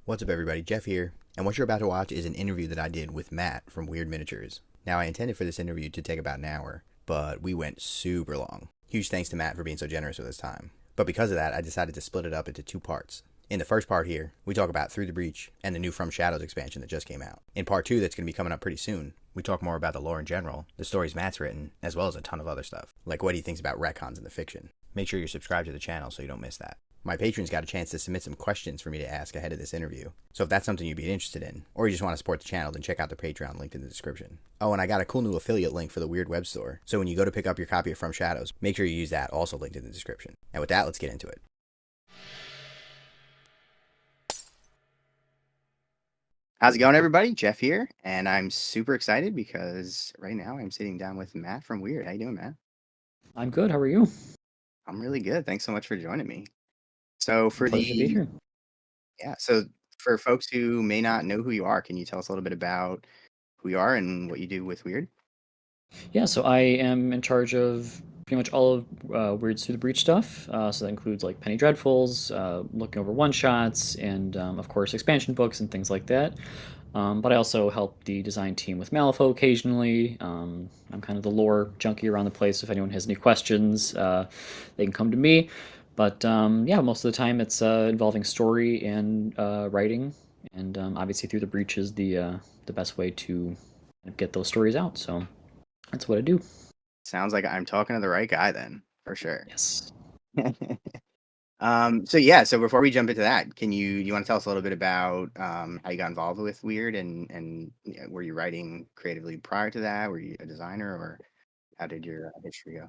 What's up, everybody? Jeff here, and what you're about to watch is an interview that I did with Matt from Wyrd Miniatures. Now, I intended for this interview to take about an hour, but we went super long. Huge thanks to Matt for being so generous with his time. But because of that, I decided to split it up into two parts. In the first part here, we talk about Through the Breach and the new From Shadows expansion that just came out. In part two, that's going to be coming up pretty soon, we talk more about the lore in general, the stories Matt's written, as well as a ton of other stuff, like what he thinks about retcons in the fiction. Make sure you're subscribed to the channel so you don't miss that. My patrons got a chance to submit some questions for me to ask ahead of this interview. So if that's something you'd be interested in, or you just want to support the channel, then check out their Patreon linked in the description. Oh, and I got a cool new affiliate link for the Wyrd web store. So when you go to pick up your copy of From Shadows, make sure you use that, also linked in the description. And with that, let's get into it. How's it going, everybody? Jeff here, and I'm super excited because right now I'm sitting down with Matt from Wyrd. How you doing, Matt? I'm good. How are you? I'm really good. Thanks so much for joining me. So for Pleasure to be the here. Yeah, so for folks who may not know who you are, can you tell us a little bit about who you are and what you do with Wyrd? Yeah, so I am in charge of pretty much all of Weirds Through the Breach stuff. So that includes like Penny Dreadfuls, looking over one shots, and of course expansion books and things like that. But I also help the design team with Malifaux occasionally. I'm kind of the lore junkie around the place. If anyone has any questions, they can come to me. But yeah, most of the time it's involving story and writing, and obviously Through the Breach is the best way to get those stories out. So that's what I do. Sounds like I'm talking to the right guy then, for sure. Yes. So before we jump into that, can you want to tell us a little bit about how you got involved with Wyrd and were you writing creatively prior to that? Were you a designer, or how did your history go?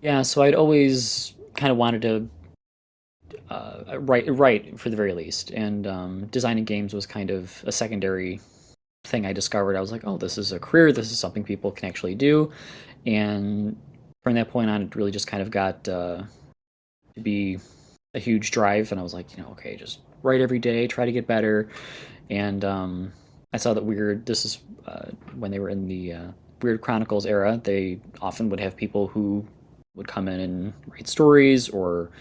Yeah, so I'd always kind of wanted to write for the very least, and designing games was kind of a secondary thing I discovered. I was like, oh, this is a career. This is something people can actually do, and from that point on, it really just kind of got to be a huge drive. And I was like, okay, just write every day, try to get better. And I saw that Weird. This is when they were in the Weird Chronicles era. They often would have people who would come in and write stories or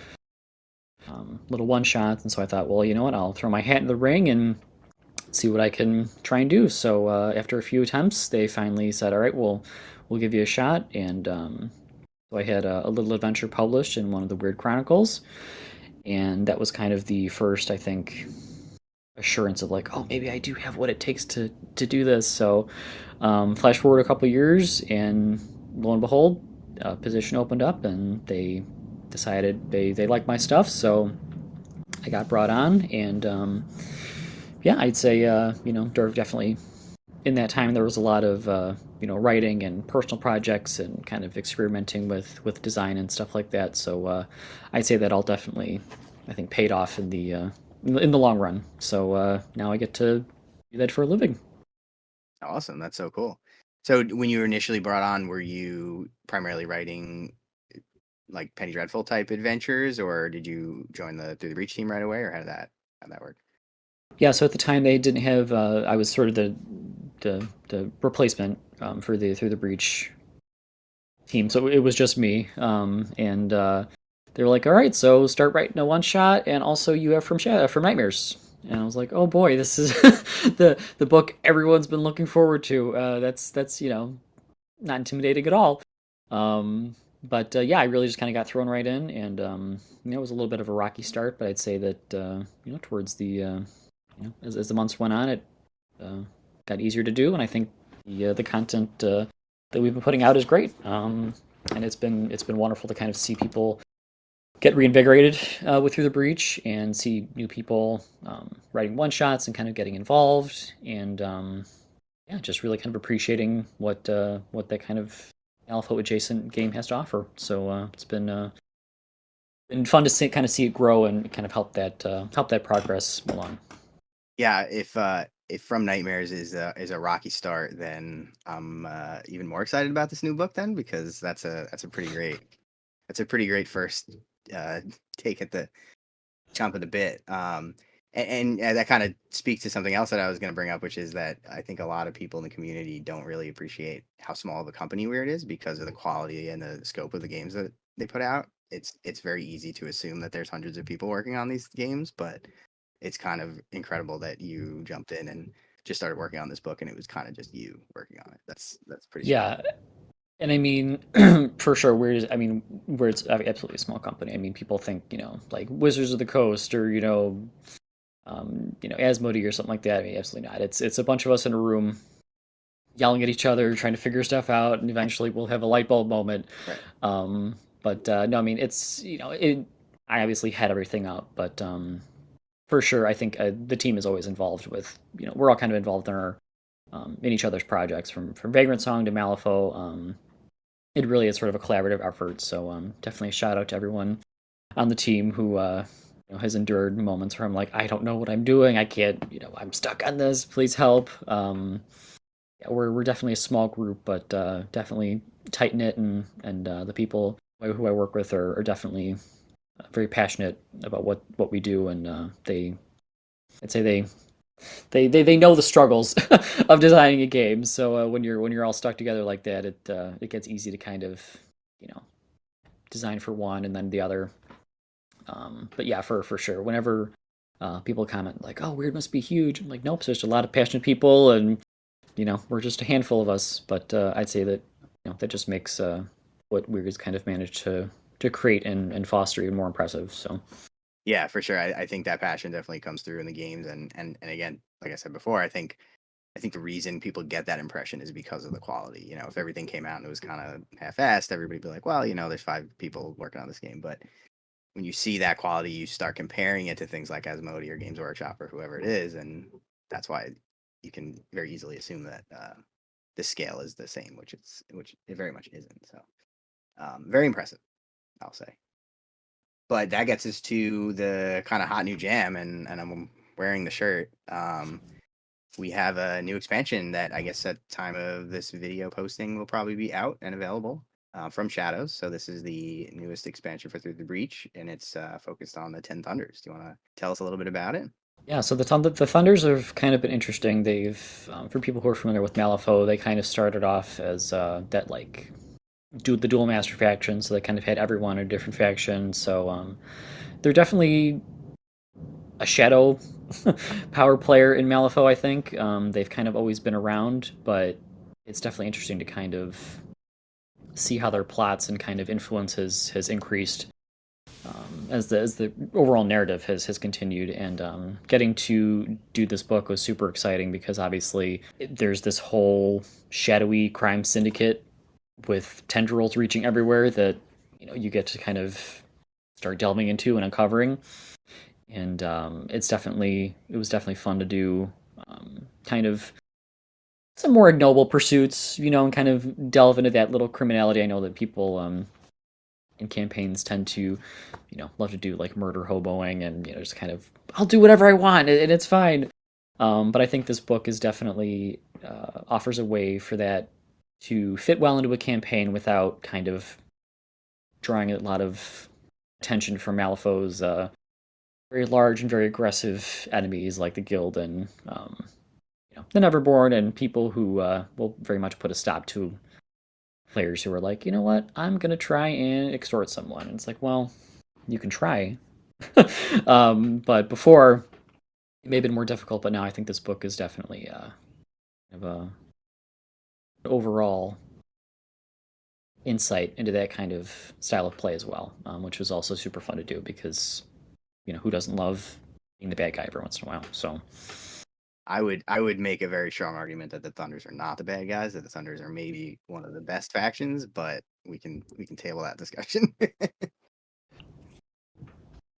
little one shots. And so I thought, well, you know what? I'll throw my hat in the ring and see what I can try and do. So after a few attempts, they finally said, all right, well, we'll give you a shot. And so I had a little adventure published in one of the Weird Chronicles. And that was kind of the first, I think, assurance of like, oh, maybe I do have what it takes to do this. So flash forward a couple years, and lo and behold, a position opened up, and they decided they liked my stuff. So I got brought on, and yeah, I'd say definitely in that time there was a lot of writing and personal projects and kind of experimenting with design and stuff like that. So I'd say that all definitely, I think, paid off in the long run. So now I get to do that for a living. Awesome, that's so cool. So when you were initially brought on, were you primarily writing like Penny Dreadful type adventures, or did you join the Through the Breach team right away, or how that work? Yeah. So at the time they didn't have. I was sort of the replacement for the Through the Breach team. So it was just me. And they were like, "All right, so start writing a one shot, and also you have from Nightmares." And I was like, "Oh boy, this is the book everyone's been looking forward to." That's not intimidating at all. But yeah, I really just kind of got thrown right in, and it was a little bit of a rocky start, but I'd say that towards as the months went on, it uh, got easier to do, and I think the content that we've been putting out is great. And it's been wonderful to kind of see people get reinvigorated with Through the Breach, and see new people writing one shots and kind of getting involved, and yeah, just really kind of appreciating what that kind of Alpha adjacent game has to offer. So it's been fun to kind of see it grow and kind of help that progress along. Yeah, if From Nightmares is a rocky start, then I'm even more excited about this new book then, because that's a pretty great first uh, take at the jump of the bit. And that kind of speaks to something else that I was going to bring up, which is that I think a lot of people in the community don't really appreciate how small of a company Weird is because of the quality and the scope of the games that they put out. It's very easy to assume that there's hundreds of people working on these games, but it's kind of incredible that you jumped in and just started working on this book, and it was kind of just you working on it. That's pretty special. Yeah, and I mean, for sure, Weird's absolutely a small company. I mean, people think, like Wizards of the Coast or, Asmodee or something like that. I mean, absolutely not. It's a bunch of us in a room yelling at each other, trying to figure stuff out, and eventually we'll have a light bulb moment. Right. But no, I mean, it's, I obviously had everything up, but for sure, I think the team is always involved with, we're all kind of involved in our, in each other's projects from Vagrant Song to Malifaux. It really is sort of a collaborative effort. So definitely a shout out to everyone on the team who has endured moments where I'm like, I don't know what I'm doing. I can't, I'm stuck on this. Please help. Yeah, we're definitely a small group, but definitely tight knit, and the people who I work with are definitely very passionate about what we do, and I'd say they know the struggles of designing a game. So when you're all stuck together like that, it gets easy to kind of you know design for one and then the other. But yeah, for sure, whenever people comment like, "Oh, Wyrd must be huge," I'm like, "Nope, it's just a lot of passionate people, and we're just a handful of us." But I'd say that that just makes what Wyrd's kind of managed to create and foster even more impressive. So Yeah, for sure. I think that passion definitely comes through in the games, and again, like I said before, I think the reason people get that impression is because of the quality. If everything came out and it was kind of half-assed, everybody'd be like, well, there's 5 people working on this game. But when you see that quality, you start comparing it to things like Asmodee or Games Workshop or whoever it is, and that's why you can very easily assume that the scale is the same, which it very much isn't. So very impressive, I'll say. But that gets us to the kind of hot new jam, and I'm wearing the shirt. We have a new expansion that I guess at the time of this video posting will probably be out and available from Shadows. So this is the newest expansion for Through the Breach, and it's focused on the 10 Thunders. Do you want to tell us a little bit about it? yeah, so the Thunders have kind of been interesting. They've for people who are familiar with Malifaux, they kind of started off as that like do the dual master faction, so they kind of had everyone in a different faction. So they're definitely a shadow power player in Malifaux. I think they've kind of always been around, but it's definitely interesting to kind of see how their plots and kind of influence has increased as the overall narrative has continued. And getting to do this book was super exciting because obviously there's this whole shadowy crime syndicate with tendrils reaching everywhere that you get to kind of start delving into and uncovering. And it was definitely fun to do kind of some more ignoble pursuits, and kind of delve into that little criminality. I know that people in campaigns tend to, love to do like murder hoboing and just kind of I'll do whatever I want and it's fine. But I think this book is definitely offers a way for that to fit well into a campaign without kind of drawing a lot of attention from Malifaux's very large and very aggressive enemies like the Guild and the Neverborn and people who will very much put a stop to players who are like, you know what, I'm gonna try and extort someone. And it's like, well, you can try, but before it may have been more difficult. But now I think this book is definitely kind of a overall insight into that kind of style of play as well, which was also super fun to do because who doesn't love being the bad guy every once in a while? So I would make a very strong argument that the Thunders are not the bad guys. That the Thunders are maybe one of the best factions, but we can table that discussion. I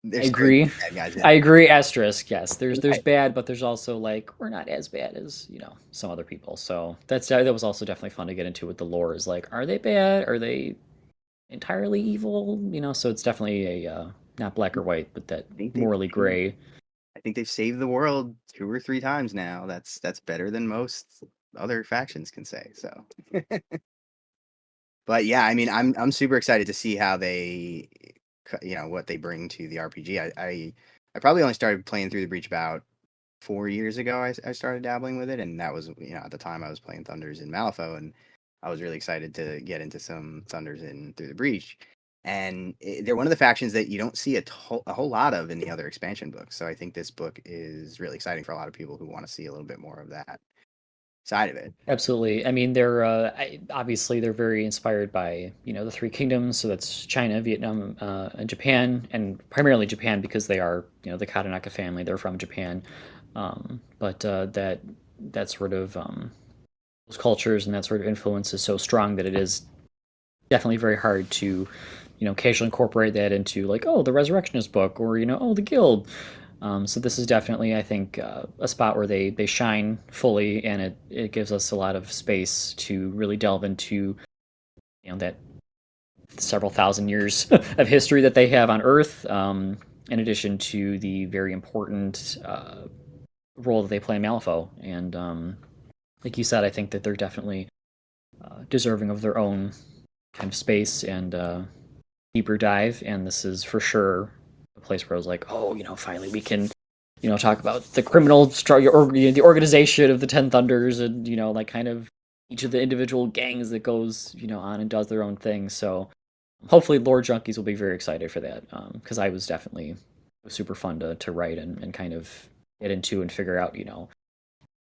There's very agree. few bad guys in I it. agree. Asterisk. Yes, there's Right. bad, but there's also like we're not as bad as some other people. So that was also definitely fun to get into with the lore. Is like, are they bad? Are they entirely evil? So it's definitely a not black or white, but that I think they've morally saved, gray. I think they've saved the world 2 or 3 times now. That's better than most other factions can say. So, but yeah, I mean, I'm super excited to see how they, what they bring to the RPG. I probably only started playing Through the Breach about 4 years ago. I started dabbling with it, and that was at the time I was playing Thunders in Malifaux, and I was really excited to get into some Thunders in Through the Breach. and they're one of the factions that you don't see a whole lot of in the other expansion books. So I think this book is really exciting for a lot of people who want to see a little bit more of that side of it. Absolutely. I mean, obviously they're very inspired by the Three Kingdoms. So that's China, Vietnam, and Japan, and primarily Japan because they are the Katanaka family. They're from Japan, but that sort of those cultures and that sort of influence is so strong that it is definitely very hard to casually incorporate that into like, oh, the Resurrectionist book, or oh, the Guild. So this is definitely, I think, a spot where they shine fully, and it gives us a lot of space to really delve into that several thousand years of history that they have on Earth, in addition to the very important role that they play in Malifaux. And like you said, I think that they're definitely deserving of their own kind of space and deeper dive. And this is for sure a place where I was like, oh, finally we can talk about the criminal struggle, or the organization of the Ten Thunders, and like kind of each of the individual gangs that goes on and does their own thing. So hopefully lore junkies will be very excited for that, because I was definitely, it was super fun to write and kind of get into and figure out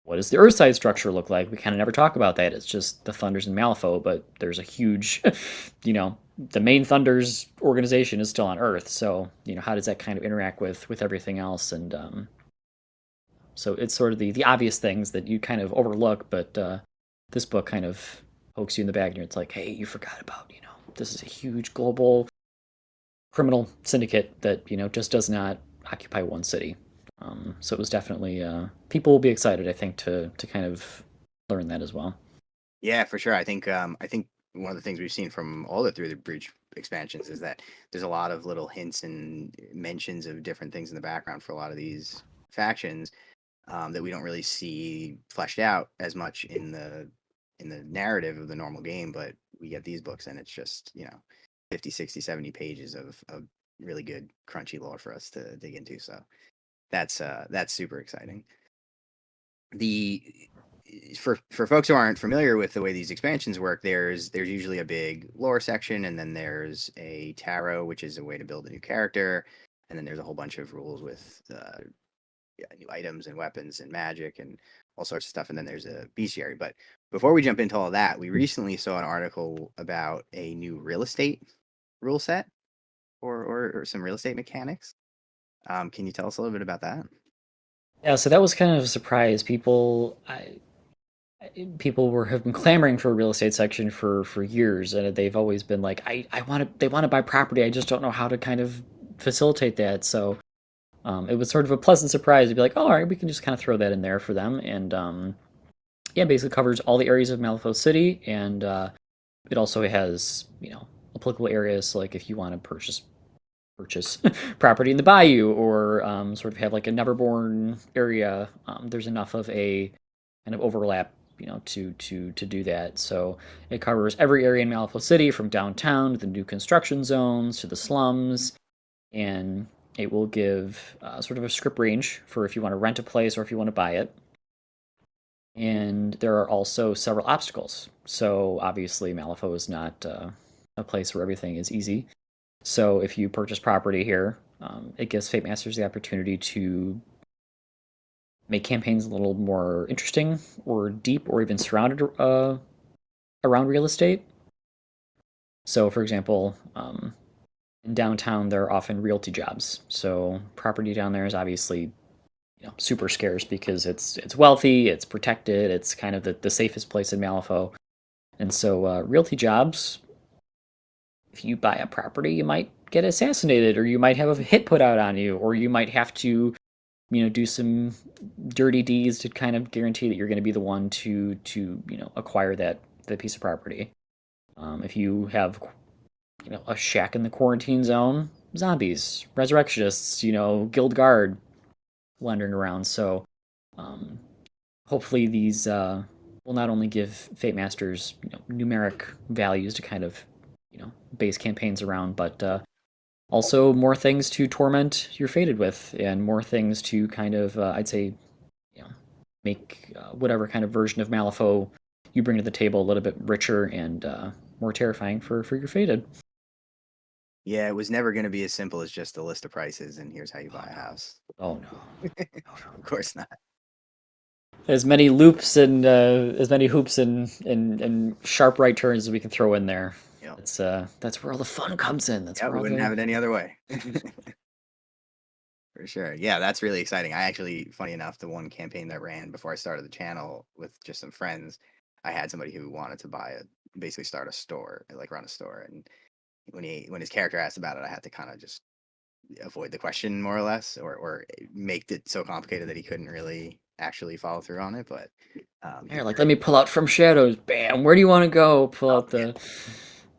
what does the Earthside structure look like. We kind of never talk about that. It's just the Thunders and Malifaux, but there's a huge the main Thunders organization is still on Earth. So how does that kind of interact with everything else? And so it's sort of the obvious things that you kind of overlook, but this book kind of pokes you in the back, and it's like, hey, you forgot about this is a huge global criminal syndicate that just does not occupy one city. So it was definitely people will be excited, I think, to kind of learn that as well. Yeah, for sure. I think one of the things we've seen from all the Through the Breach expansions is that there's a lot of little hints and mentions of different things in the background for a lot of these factions, that we don't really see fleshed out as much in the narrative of the normal game. But we get these books, and it's just 50, 60, 70 pages of really good crunchy lore for us to dig into. So that's super exciting. The For folks who aren't familiar with the way these expansions work, there's usually a big lore section, and then there's a tarot, which is a way to build a new character, and then there's a whole bunch of rules with new items and weapons and magic and all sorts of stuff, and then there's a bestiary. But before we jump into all that, we recently saw an article about a new real estate rule set, or some real estate mechanics. Can you tell us a little bit about that? Yeah, so that was kind of a surprise. People have been clamoring for a real estate section for years, and they've always been like, I want to they want to buy property. I just don't know how to kind of facilitate that. So it was sort of a pleasant surprise to be like, oh, all right, we can just kind of throw that in there for them. And yeah, basically covers all the areas of Malifaux City, and it also has applicable areas. So like if you want to purchase property in the bayou, or sort of have like a Neverborn area, there's enough of a kind of overlap to do that. So it covers every area in Malifaux City, from downtown to the new construction zones to the slums, and it will give sort of a script range for if you want to rent a place or if you want to buy it. And there are also several obstacles. So obviously Malifaux is not a place where everything is easy. So if you purchase property here, it gives Fate Masters the opportunity to make campaigns a little more interesting or deep, or even surrounded around real estate. So, for example, in downtown, there are often realty jobs. So property down there is obviously super scarce because it's wealthy, it's protected, it's kind of the safest place in Malifaux. And so realty jobs, if you buy a property, you might get assassinated, or you might have a hit put out on you, or you might have to do some dirty deeds to kind of guarantee that you're going to be the one to acquire that piece of property. If you have a shack in the quarantine zone, zombies, resurrectionists, guild guard wandering around. So hopefully these will not only give Fate Masters numeric values to kind of base campaigns around, but also more things to torment your fated with, and more things to kind of I'd say make whatever kind of version of Malifaux you bring to the table a little bit richer and more terrifying for your fated. Yeah, it was never going to be as simple as just a list of prices and here's how you Oh buy a no. house. Oh no. Oh Of no. course not. As many loops and as many hoops and sharp right turns as we can throw in there. Yep. That's where all the fun comes in. That's Yeah, where we all wouldn't have the it any other way. For sure. Yeah, that's really exciting. I actually, funny enough, the one campaign that ran before I started the channel with just some friends, I had somebody who wanted to basically start a store, like run a store. And when his character asked about it, I had to kind of just avoid the question more or less, or make it so complicated that he couldn't really actually follow through on it. But he here, was like, let very, me pull out from shadows. Bam. Where do you want to go? Pull oh out the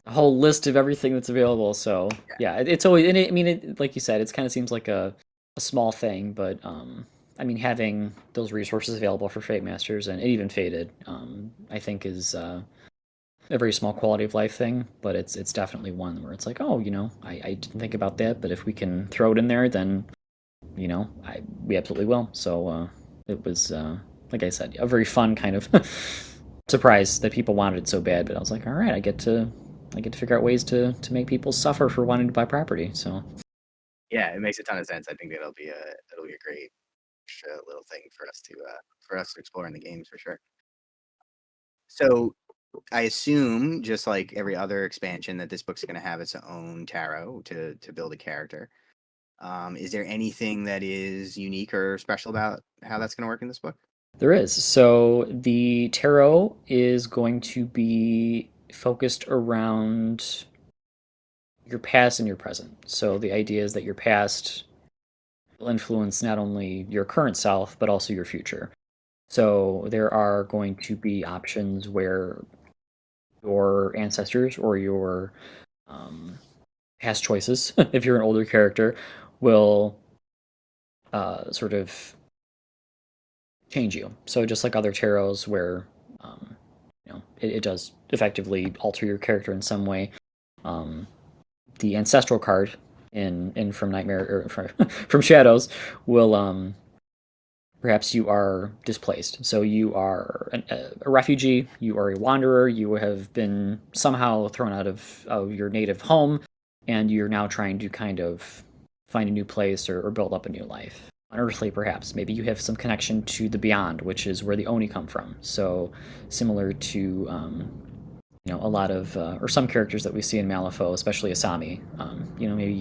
a whole list of everything that's available. So yeah, yeah, it's always. And I mean, like you said, it kind of seems like a small thing, but I mean, having those resources available for Fate Masters and even Fated, I think is a very small quality of life thing. But it's definitely one where it's like, oh, I didn't think about that, but if we can throw it in there, then we absolutely will. So it was like I said, a very fun kind of surprise that people wanted it so bad. But I was like, all right, I get to figure out ways to make people suffer for wanting to buy property. So yeah, it makes a ton of sense. I think it'll be a great little thing for us to explore in the games for sure. So I assume, just like every other expansion, that this book's going to have its own tarot to build a character. Is there anything that is unique or special about how that's going to work in this book? there is. So the tarot is going to be focused around your past and your present. So the idea is that your past will influence not only your current self but also your future. So there are going to be options where your ancestors or your um, past choices, if you're an older character, will sort of change you. So just like other tarots, where it does effectively alter your character in some way. Um, the ancestral card in from Nightmare or from Shadows will perhaps you are displaced. So you are a refugee, you are a wanderer, you have been somehow thrown out of your native home, and you're now trying to kind of find a new place or build up a new life. Unearthly, perhaps. Maybe you have some connection to the beyond, which is where the Oni come from. So similar to a lot of or some characters that we see in Malifaux, especially Asami. Maybe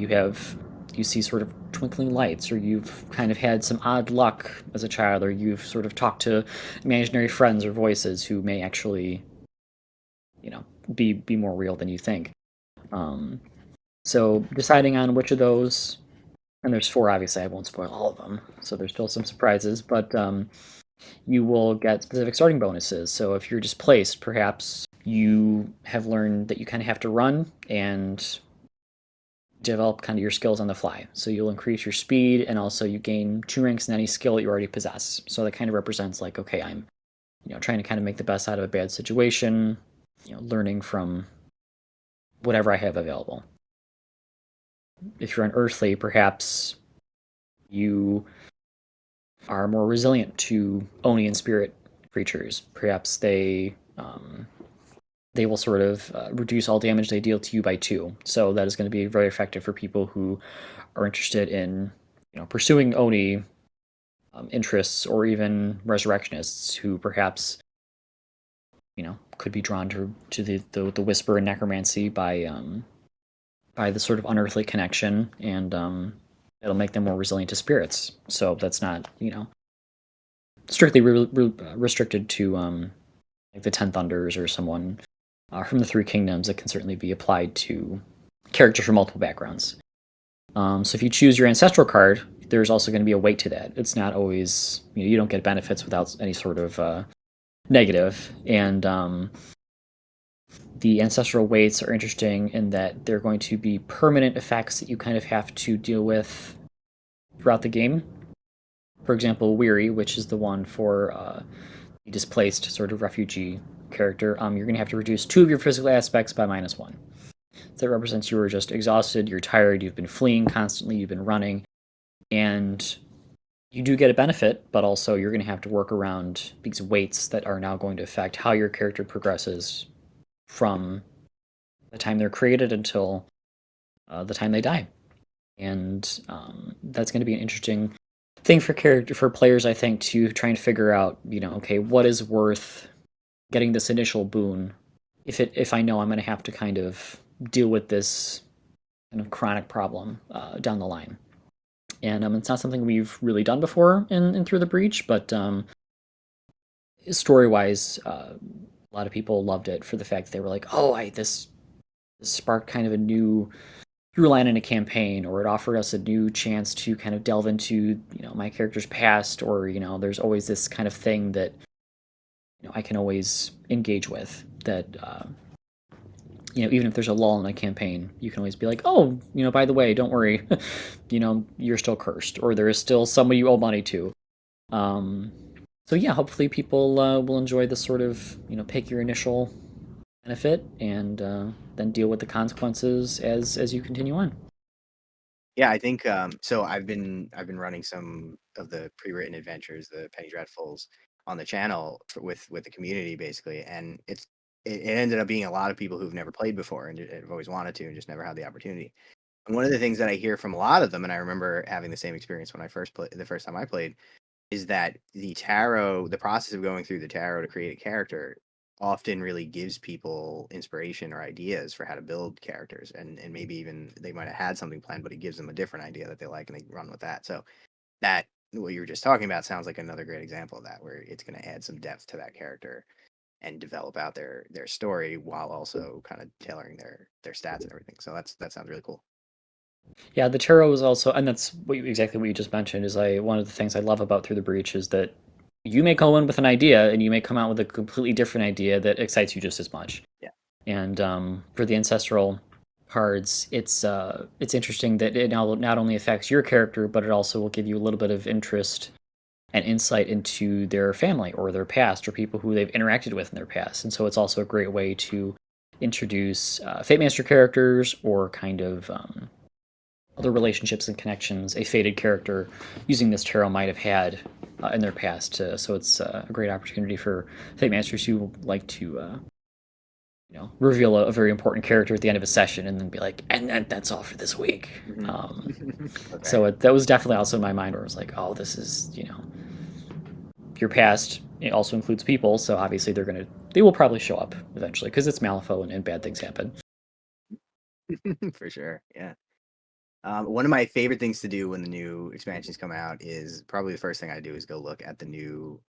you see sort of twinkling lights, or you've kind of had some odd luck as a child, or you've sort of talked to imaginary friends or voices who may actually, be more real than you think. Um, so deciding on which of those, and there's four, obviously, I won't spoil all of them, so there's still some surprises, but you will get specific starting bonuses. So if you're displaced, perhaps you have learned that you kind of have to run and develop kind of your skills on the fly. So you'll increase your speed, and also you gain 2 ranks in any skill that you already possess. So that kind of represents like, okay, I'm trying to kind of make the best out of a bad situation, learning from whatever I have available. If you're unearthly, perhaps you are more resilient to Oni and spirit creatures. Perhaps they will sort of reduce all damage they deal to you by 2. So that is going to be very effective for people who are interested in pursuing Oni interests, or even resurrectionists who perhaps could be drawn to the whisper and necromancy by the sort of unearthly connection, and it'll make them more resilient to spirits. So that's not strictly restricted to like the Ten Thunders or someone from the Three Kingdoms. It can certainly be applied to characters from multiple backgrounds. So if you choose your ancestral card, there's also going to be a weight to that. It's not always you don't get benefits without any sort of negative. And the ancestral weights are interesting in that they're going to be permanent effects that you kind of have to deal with throughout the game. For example, Weary, which is the one for the displaced sort of refugee character, you're going to have to reduce 2 of your physical aspects by -1. So that represents you are just exhausted, you're tired, you've been fleeing constantly, you've been running, and you do get a benefit, but also you're going to have to work around these weights that are now going to affect how your character progresses from the time they're created until the time they die. And that's going to be an interesting thing for players, I think, to try and figure out, okay, what is worth getting this initial boon if I know I'm going to have to kind of deal with this kind of chronic problem down the line. And it's not something we've really done before in Through the Breach, but story wise, a lot of people loved it for the fact that they were like, oh, this sparked kind of a new through line in a campaign, or it offered us a new chance to kind of delve into my character's past, or there's always this kind of thing that I can always engage with that even if there's a lull in a campaign, you can always be like, oh, by the way, don't worry, you're still cursed, or there is still somebody you owe money to. So yeah, hopefully people will enjoy this sort of pick your initial benefit and then deal with the consequences as you continue on. Yeah, I think so. I've been running some of the pre-written adventures, the Penny Dreadfuls, on the channel with the community basically, and it ended up being a lot of people who've never played before and have always wanted to and just never had the opportunity. And one of the things that I hear from a lot of them, and I remember having the same experience when I first played the first time I played, is that the process of going through the tarot to create a character often really gives people inspiration or ideas for how to build characters, and maybe even they might have had something planned, but it gives them a different idea that they like and they run with that. So that what you were just talking about sounds like another great example of that, where it's going to add some depth to that character and develop out their story while also kind of tailoring their stats and everything. So that sounds really cool. Yeah, the tarot is also, and that's exactly what you just mentioned. Is one of the things I love about Through the Breach is that you may go in with an idea and you may come out with a completely different idea that excites you just as much. Yeah. And for the ancestral cards, it's interesting that it not only affects your character, but it also will give you a little bit of interest and insight into their family or their past or people who they've interacted with in their past. And so it's also a great way to introduce Fate Master characters or kind of other relationships and connections a fated character using this tarot might have had in their past. So it's a great opportunity for Fate Masters who like to reveal a very important character at the end of a session and then be like, and that's all for this week. Mm-hmm. Okay. So that was definitely also in my mind where it was like, oh, this is, your past. It also includes people, so obviously they will probably show up eventually because it's Malifaux and bad things happen. For sure, yeah. One of my favorite things to do when the new expansions come out is probably the first thing I do is go look at the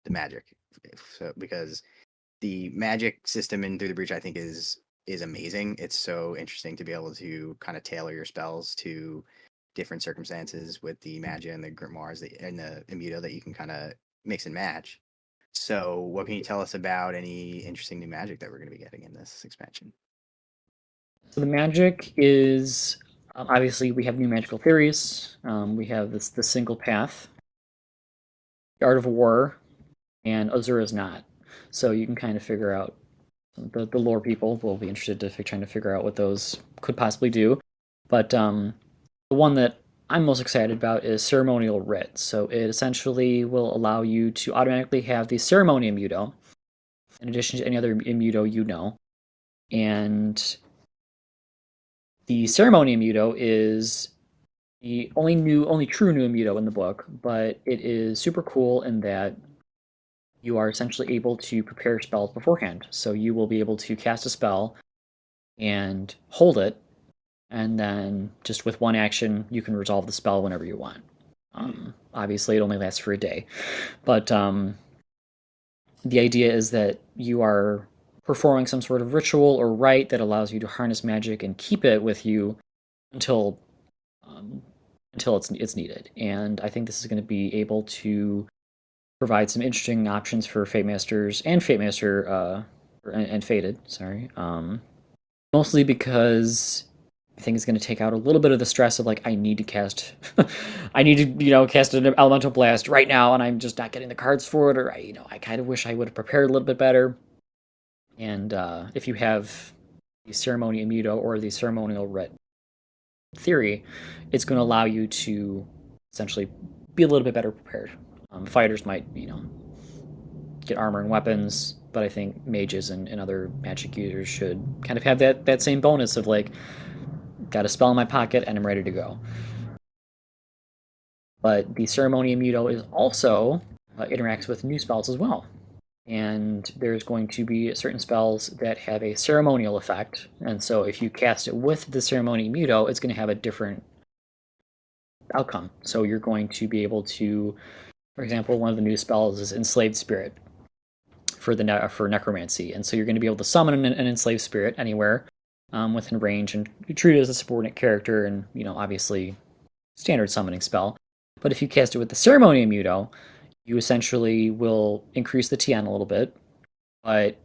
magic, so because the magic system in Through the Breach I think is amazing. It's so interesting to be able to kind of tailor your spells to different circumstances with the magia and the grimoires and the immuto that you can kind of mix and match. So, what can you tell us about any interesting new magic that we're going to be getting in this expansion? So the magic is obviously we have new magical theories. We have the single path, the Art of War, and Azura is not. So you can kind of figure out the lore people will be interested to trying to figure out what those could possibly do. But the one that I'm most excited about is Ceremonial Writ. So it essentially will allow you to automatically have the Ceremony Immuto in addition to any other Immuto you know. And the Ceremony Immuto is the only true new Immuto in the book, but it is super cool in that you are essentially able to prepare spells beforehand. So you will be able to cast a spell and hold it, and then just with one action, you can resolve the spell whenever you want. Obviously, it only lasts for a day, but the idea is that you are performing some sort of ritual or rite that allows you to harness magic and keep it with you until it's needed. And I think this is going to be able to provide some interesting options for Fate Masters and Fate Master and Fated. Sorry, mostly because I think it's going to take out a little bit of the stress of like I need to cast, I need to cast an elemental blast right now, and I'm just not getting the cards for it, or I kind of wish I would have prepared a little bit better. And if you have the Ceremony Immuto or the Ceremonial Writ theory, it's going to allow you to essentially be a little bit better prepared. Fighters might, get armor and weapons, but I think mages and other magic users should kind of have that same bonus of like got a spell in my pocket and I'm ready to go. But the Ceremony Immuto is also interacts with new spells as well. And there's going to be certain spells that have a ceremonial effect. And so if you cast it with the Ceremony Immuto, it's going to have a different outcome. So you're going to be able to, for example, one of the new spells is Enslaved Spirit for necromancy, and so you're going to be able to summon an enslaved spirit anywhere within range, and you treat it as a subordinate character, and obviously standard summoning spell. But if you cast it with the Ceremony Immuto, you essentially will increase the TN a little bit, but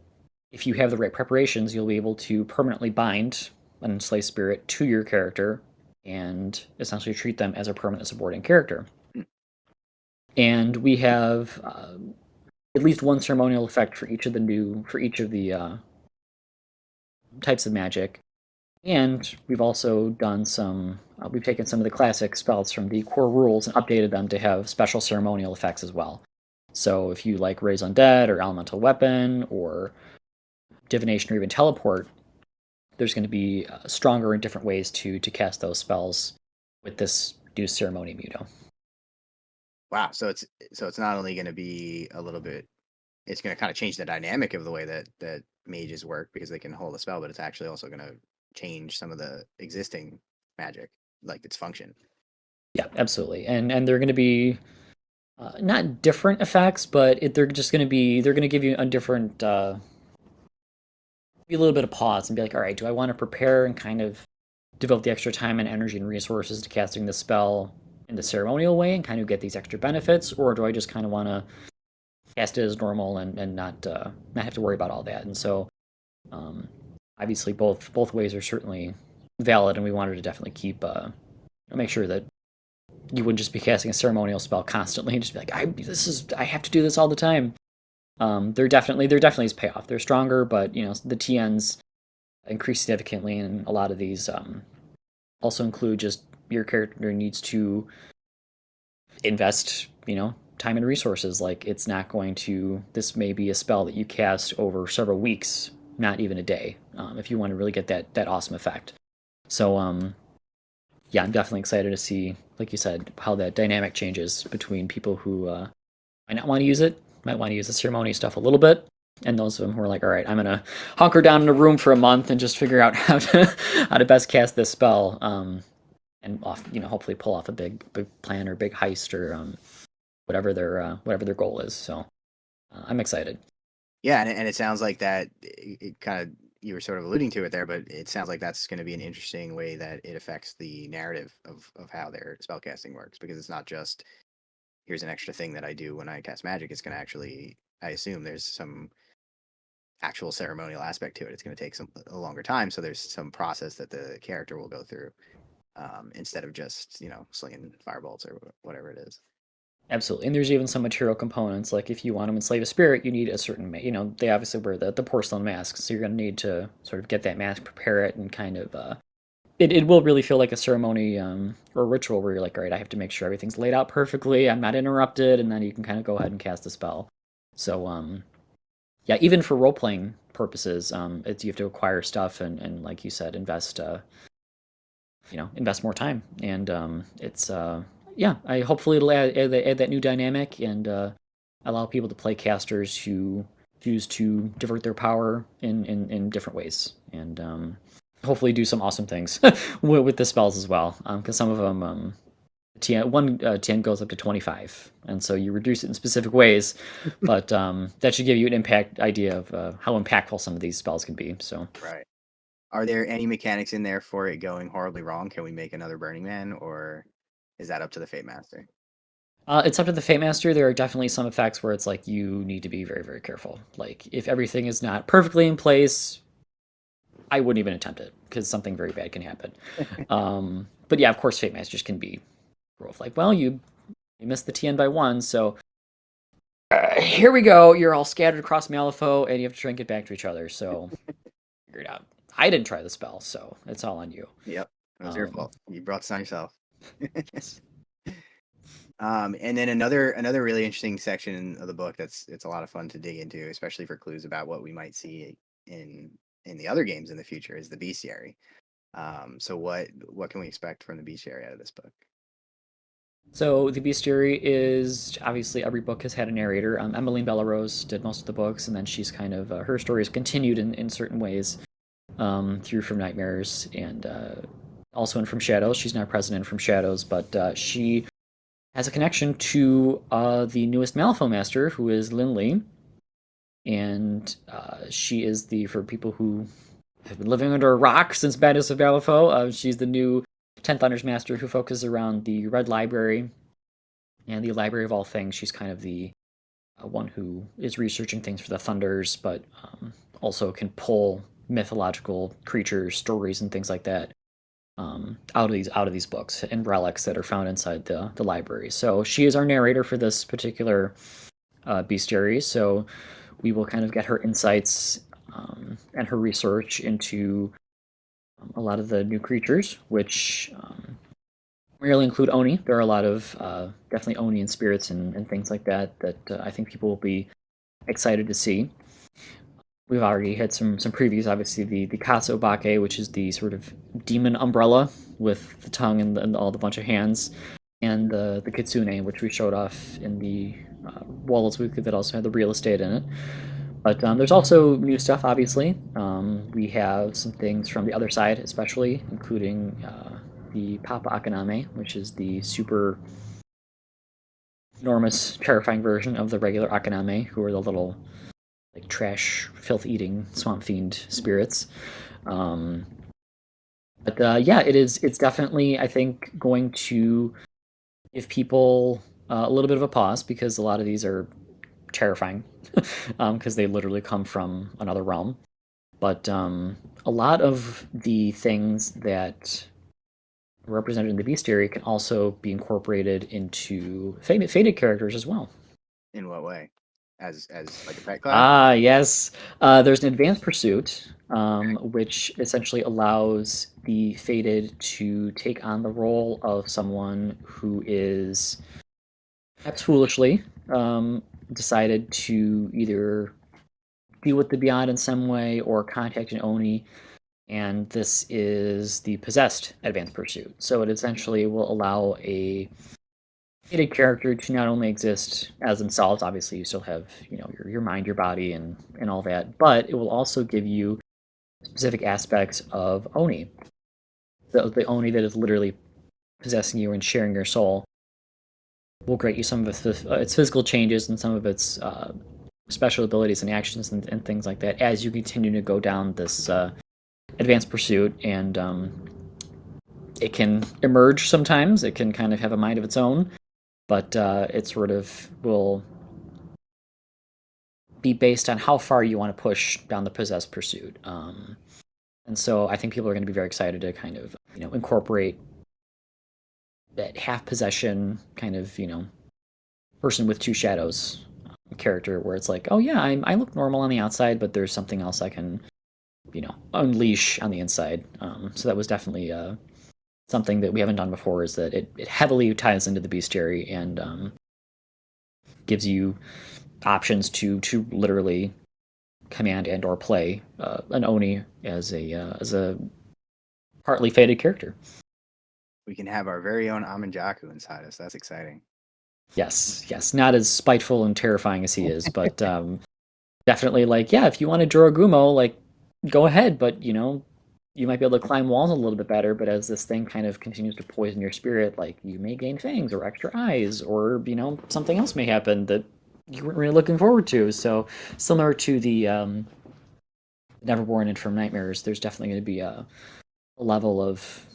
if you have the right preparations, you'll be able to permanently bind an enslaved spirit to your character and essentially treat them as a permanent subordinate character. And we have at least one ceremonial effect for each of the types of magic. And we've also done we've taken some of the classic spells from the core rules and updated them to have special ceremonial effects as well. So if you like Raise Undead or Elemental Weapon or Divination or even Teleport, there's going to be stronger and different ways to cast those spells with this new Ceremony Immuto. Wow, so it's not only going to be a little bit, it's going to kind of change the dynamic of the way that mages work because they can hold a spell, but it's actually also going to change some of the existing magic, like its function. Yeah, absolutely, and they're going to be not different effects, but they're going to give you a different, be a little bit of pause and be like, all right, do I want to prepare and kind of devote the extra time and energy and resources to casting the spell in the ceremonial way and kind of get these extra benefits, or do I just kind of want to cast it as normal and not have to worry about all that? And so, obviously, both ways are certainly valid, and we wanted to definitely keep make sure that you wouldn't just be casting a ceremonial spell constantly and just be like, I have to do this all the time. There definitely is payoff. They're stronger, but the TNs increase significantly, and a lot of these also include just your character needs to invest, time and resources. Like this may be a spell that you cast over several weeks, not even a day, if you want to really get that awesome effect. So yeah, I'm definitely excited to see, like you said, how that dynamic changes between people who might not want to use it, might want to use the ceremony stuff a little bit, and those of them who are like, all right, I'm gonna hunker down in a room for a month and just figure out how to best cast this spell, and hopefully pull off a big plan or big heist or whatever their goal is. So I'm excited. Yeah, and it sounds like that. It kind of, you were sort of alluding to it there, but it sounds like that's going to be an interesting way that it affects the narrative of how their spellcasting works, because it's not just here's an extra thing that I do when I cast magic. It's going to actually, I assume there's some actual ceremonial aspect to it. It's going to take a longer time, so there's some process that the character will go through, instead of just slinging firebolts or whatever it is. Absolutely, and there's even some material components. Like if you want to enslave a spirit, you need a certain, they obviously wear the porcelain masks, so you're going to need to sort of get that mask, prepare it, and kind of it will really feel like a ceremony or ritual where you're like, all right, I have to make sure everything's laid out perfectly, I'm not interrupted, and then you can kind of go ahead and cast a spell. So yeah, even for role playing purposes, you have to acquire stuff and like you said, invest more time, and it's yeah, hopefully it'll add that new dynamic and allow people to play casters who choose to divert their power in different ways, and hopefully do some awesome things with the spells as well. Because some of them, TN goes up to 25, and so you reduce it in specific ways, but that should give you an idea of how impactful some of these spells can be. So right. Are there any mechanics in there for it going horribly wrong? Can we make another Burning Man, or is that up to the Fate Master? It's up to the Fate Master. There are definitely some effects where it's like you need to be very, very careful. Like if everything is not perfectly in place, I wouldn't even attempt it because something very bad can happen. But yeah, of course, Fate Masters can be rough. Like, well, you missed the TN by 1, so here we go. You're all scattered across Malifaux, and you have to try and get back to each other. So figure it out. I didn't try the spell, so it's all on you. Yep, it was your fault. You brought this on yourself. Yes. And then another really interesting section of the book it's a lot of fun to dig into, especially for clues about what we might see in the other games in the future, is the bestiary. So what can we expect from the bestiary out of this book? So the bestiary is obviously every book has had a narrator. Emmeline Bellerose did most of the books, and then she's kind of her story is continued in certain ways through From Nightmares and also in From Shadows. She's now president From Shadows, but she has a connection to the newest Malifaux master, who is Linley, and she is the for people who have been living under a rock since Madness of Malifaux. She's the new 10th Thunders Master who focuses around the Red Library and the Library of All Things. She's kind of the one who is researching things for the Thunders, but also can pull mythological creatures, stories, and things like that out of these books and relics that are found inside the library. So she is our narrator for this particular bestiary. So we will kind of get her insights and her research into a lot of the new creatures, which rarely include Oni. There are a lot of definitely Oni and spirits and things like that that I think people will be excited to see. We've already had some previews. Obviously, the Katsu Bake, which is the sort of demon umbrella with the tongue and all the bunch of hands, and the Kitsune, which we showed off in the Wallace Weekly that also had the real estate in it. But there's also new stuff, obviously. We have some things from the other side, especially, including the Papa Akaname, which is the super enormous, terrifying version of the regular Akaname, who are the little like trash, filth-eating swamp fiend spirits. Um, but yeah, it's definitely I think going to give people a little bit of a pause because a lot of these are terrifying because they literally come from another realm. But a lot of the things that are represented in the bestiary can also be incorporated into faded characters as well. In what way? As like a pet class? Ah, yes. There's an advanced pursuit, which essentially allows the fated to take on the role of someone who is perhaps foolishly decided to either deal with the beyond in some way or contact an Oni. And this is the possessed advanced pursuit. So it essentially will allow a created character to not only exist as themselves, obviously you still have, you know, your mind, your body and all that, but it will also give you specific aspects of Oni. The Oni that is literally possessing you and sharing your soul will grant you some of its physical changes and some of its special abilities and actions and things like that as you continue to go down this advanced pursuit. And it can emerge sometimes. It can kind of have a mind of its own, but it sort of will be based on how far you want to push down the possessed pursuit. And so I think people are going to be very excited to kind of, you know, incorporate that half possession kind of, you know, person with two shadows character where it's like, oh yeah, I look normal on the outside, but there's something else I can, you know, unleash on the inside. So that was definitely something that we haven't done before. Is that it heavily ties into the bestiary and gives you options to literally command and or play an Oni as a partly fated character. We can have our very own Amanjaku inside us. That's exciting. Yes, yes, not as spiteful and terrifying as he is, but definitely like yeah, if you want to Jorogumo, like go ahead, but you know you might be able to climb walls a little bit better. But as this thing kind of continues to poison your spirit, like you may gain fangs or extra eyes, or you know something else may happen that you weren't really looking forward to. So similar to the Neverborn and From Nightmares, there's definitely going to be a level of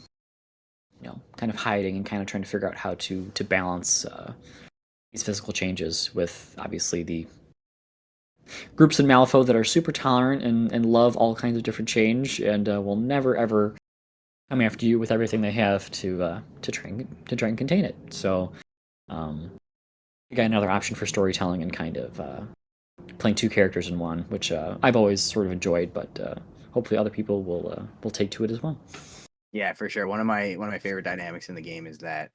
you know kind of hiding and kind of trying to figure out how to balance these physical changes with obviously the groups in Malifaux that are super tolerant and love all kinds of different change and will never ever come after you with everything they have to try and contain it. So you got another option for storytelling and kind of playing two characters in one, which I've always sort of enjoyed, but hopefully other people will take to it as well. Yeah, for sure. One of my favorite dynamics in the game is that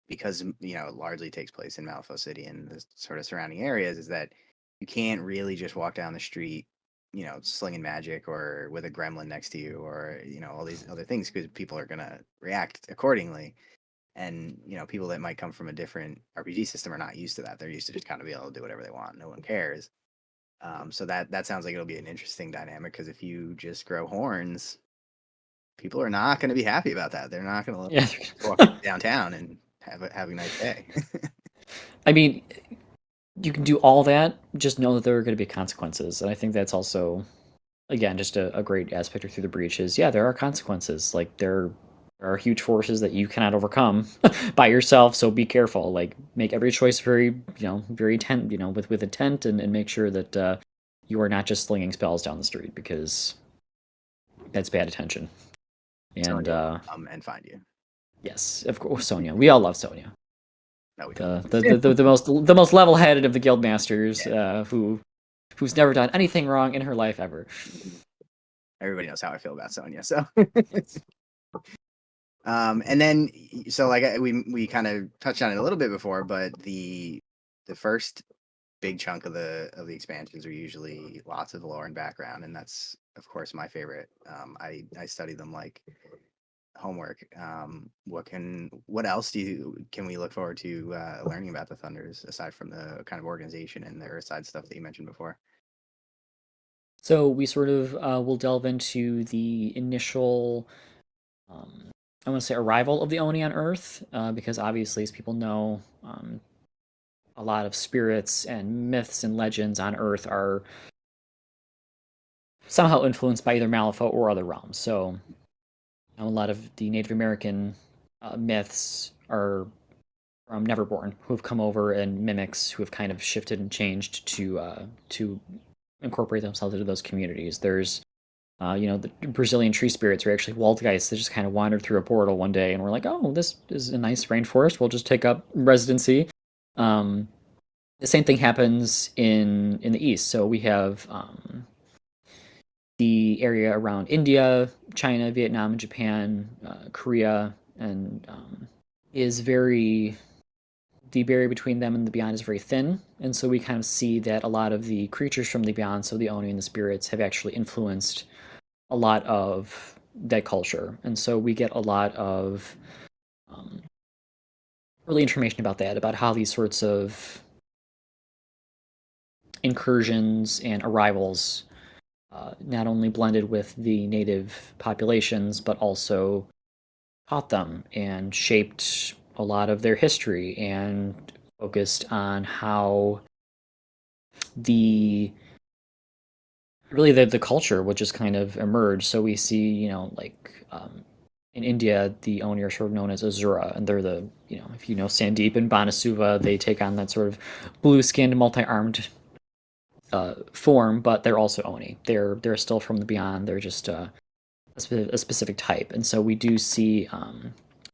because you know it largely takes place in Malifaux City and the sort of surrounding areas, is that you can't really just walk down the street slinging magic or with a gremlin next to you, or all these other things, because people are gonna react accordingly. And people that might come from a different RPG system are not used to that. They're used to just kind of be able to do whatever they want. No one cares. So that sounds like it'll be an interesting dynamic, because if you just grow horns, people are not going to be happy about that. They're not going to Yeah. walk downtown and have a nice day. I mean, you can do all that, just know that there are going to be consequences. And I think that's also, again, just a great aspect of Through the Breach is, yeah, there are consequences. Like, there are huge forces that you cannot overcome by yourself, so be careful. Like, make every choice very, very intent, with intent, and make sure that you are not just slinging spells down the street, because that's bad attention. And Sonya will come and find you. yes, of course, Sonya. We all love Sonya. No, we The, don't. the most level-headed of the guild masters, who's never done anything wrong in her life ever. Everybody knows how I feel about Sonya, so. And then, so like we kind of touched on it a little bit before, but the first big chunk of the expansions are usually lots of lore and background, and that's of course my favorite. I study them like homework. What else can we look forward to learning about the Thunders, aside from the kind of organization and the Earthside stuff that you mentioned before? So we sort of will delve into the initial, I want to say, arrival of the Oni on Earth, because obviously, as people know, a lot of spirits and myths and legends on Earth are somehow influenced by either Malifaux or other realms. So a lot of the Native American myths are from Neverborn, who have come over, and mimics who have kind of shifted and changed to incorporate themselves into those communities. There's the Brazilian tree spirits are actually Waldgeists that just kind of wandered through a portal one day and were like, oh, this is a nice rainforest. We'll just take up residency. The same thing happens in the east. So we have the area around India, China, Vietnam, and Japan, Korea, and is very, the barrier between them and the beyond is very thin. And so we kind of see that a lot of the creatures from the beyond, so the Oni and the spirits, have actually influenced a lot of that culture. And so we get a lot of early information about that, about how these sorts of incursions and arrivals not only blended with the native populations, but also taught them and shaped a lot of their history, and focused on how the culture would just kind of emerge. So we see, in India, the Oni are sort of known as Azura, and they're the, if you know Sandeep and Banasuva, they take on that sort of blue-skinned, multi-armed form, but they're also Oni. They're still from the beyond. They're just a specific type, and so we do see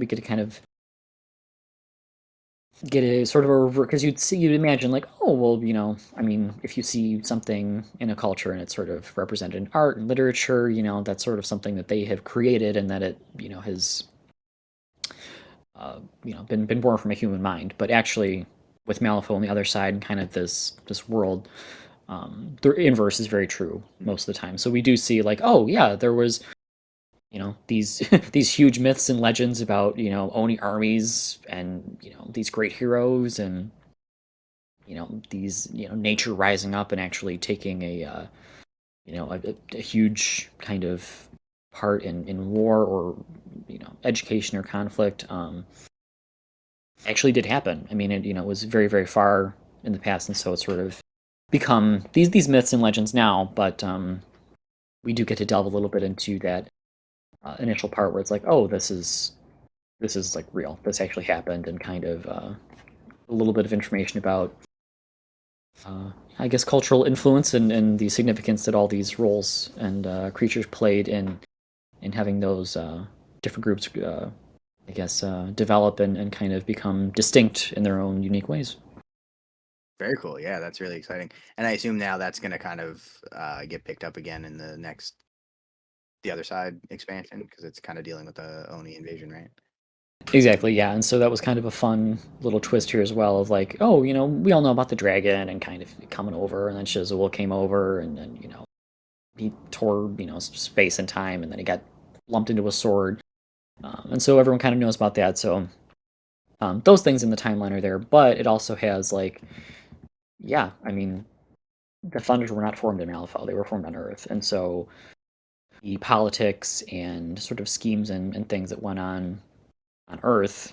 we get to kind of get a sort of a, because you'd imagine, like, oh well, I mean, if you see something in a culture and it's sort of represented in art and literature, that's sort of something that they have created, and that it has been born from a human mind. But actually, with Malifaux on the other side, and kind of this world, the inverse is very true most of the time. So we do see, like, oh yeah, there was these these huge myths and legends about Oni armies, and these great heroes, and these nature rising up and actually taking a huge kind of part in war, or education or conflict. Actually did happen. I mean, it was very, very far in the past, and so it's sort of become these myths and legends now. But we do get to delve a little bit into that initial part where it's like, oh, this is like real. This actually happened, and kind of a little bit of information about, I guess, cultural influence, and the significance that all these roles and creatures played in having those different groups, I guess, develop and kind of become distinct in their own unique ways. Very cool. Yeah, that's really exciting. And I assume now that's going to kind of get picked up again in the other side expansion, because it's kind of dealing with the Oni invasion, right? Exactly, yeah. And so that was kind of a fun little twist here as well, of like, oh, we all know about the dragon and kind of coming over, and then Shizul came over, and then he tore space and time, and then he got lumped into a sword, and so everyone kind of knows about that. So those things in the timeline are there, but it also has like, yeah, I mean, the Thunders were not formed in Malifaux; they were formed on Earth, and so the politics and sort of schemes and things that went on Earth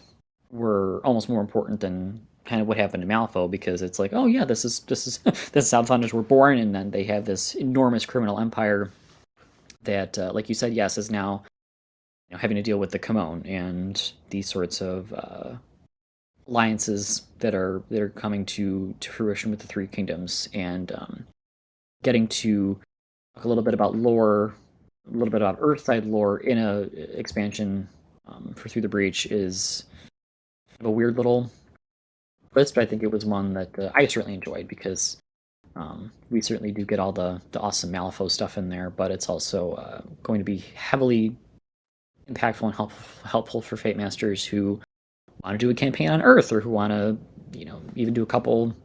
were almost more important than kind of what happened in Malifaux, because it's like, oh yeah, this is this is how Thunders were born, and then they have this enormous criminal empire that, like you said, yes, is now having to deal with the Common and these sorts of alliances that are coming to fruition with the Three Kingdoms, and getting to talk a little bit about lore, a little bit about Earthside lore in a expansion for Through the Breach is a weird little twist, but I think it was one that I certainly enjoyed, because we certainly do get all the awesome Malifaux stuff in there, but it's also going to be heavily impactful and helpful for Fate Masters who want to do a campaign on Earth, or who want to, even do a couple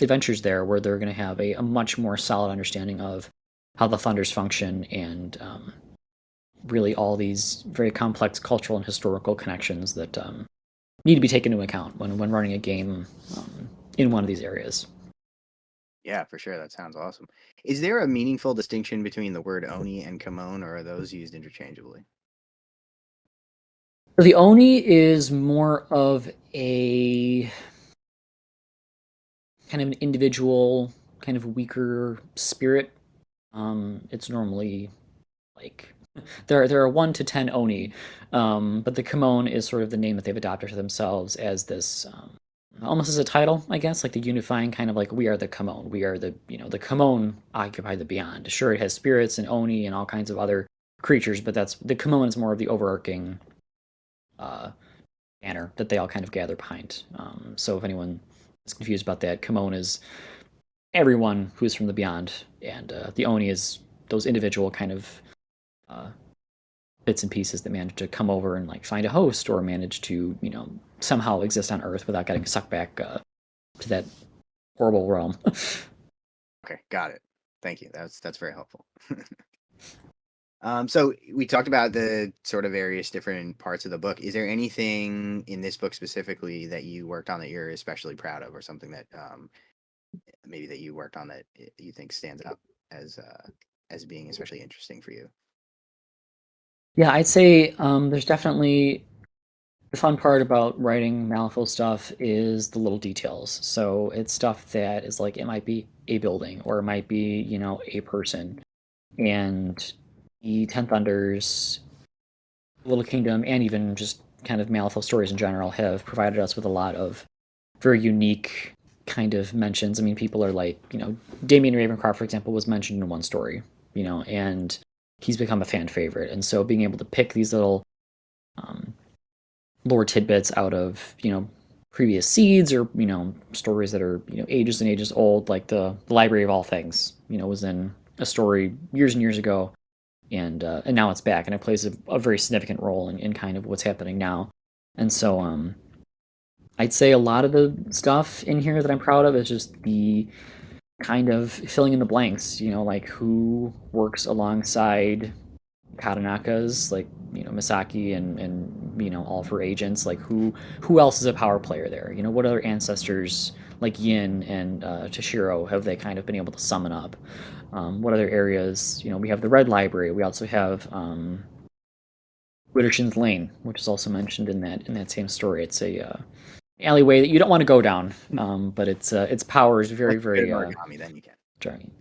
adventures there, where they're going to have a much more solid understanding of how the Thunders function, and really all these very complex cultural and historical connections that need to be taken into account when running a game in one of these areas. Yeah, for sure. That sounds awesome. Is there a meaningful distinction between the word Oni and Kamon, or are those used interchangeably? So the Oni is more of a kind of an individual, kind of weaker spirit. It's normally like there are 1 to 10 Oni, but the Kamon is sort of the name that they've adopted for themselves as this, almost as a title, I guess, like the unifying kind of like, we are the Kamon, we are the the Kamon occupy the beyond. Sure, it has spirits and Oni and all kinds of other creatures, but that's the Kamon is more of the overarching banner that they all kind of gather behind. So if anyone is confused about that, Kamon is everyone who is from the beyond, and the Oni is those individual kind of bits and pieces that manage to come over and like find a host, or manage to somehow exist on Earth without getting sucked back to that horrible realm. Okay, got it. Thank you. That's very helpful. So we talked about the sort of various different parts of the book. Is there anything in this book specifically that you worked on that you're especially proud of, or something that maybe that you worked on that you think stands out as being especially interesting for you? Yeah, I'd say there's definitely the fun part about writing Malifaux stuff is the little details. So it's stuff that is like, it might be a building, or it might be a person, and the Ten Thunders, Little Kingdom, and even just kind of Malifaux stories in general have provided us with a lot of very unique kind of mentions. I mean, people are like, Damien Ravencroft, for example, was mentioned in one story, and he's become a fan favorite. And so being able to pick these little lore tidbits out of, previous seeds, or, stories that are, ages and ages old, like the Library of All Things, was in a story years and years ago, and now it's back, and it plays a very significant role in kind of what's happening now. And so I'd say a lot of the stuff in here that I'm proud of is just the kind of filling in the blanks, like who works alongside Katanaka's, like, Misaki and all of her agents, like who else is a power player there? What other ancestors like Yin and Toshiro have they kind of been able to summon up? What other areas? We have the Red Library. We also have Wittershin's Lane, which is also mentioned in that same story. It's a alleyway that you don't want to go down, but its power is very, very origami, then you can.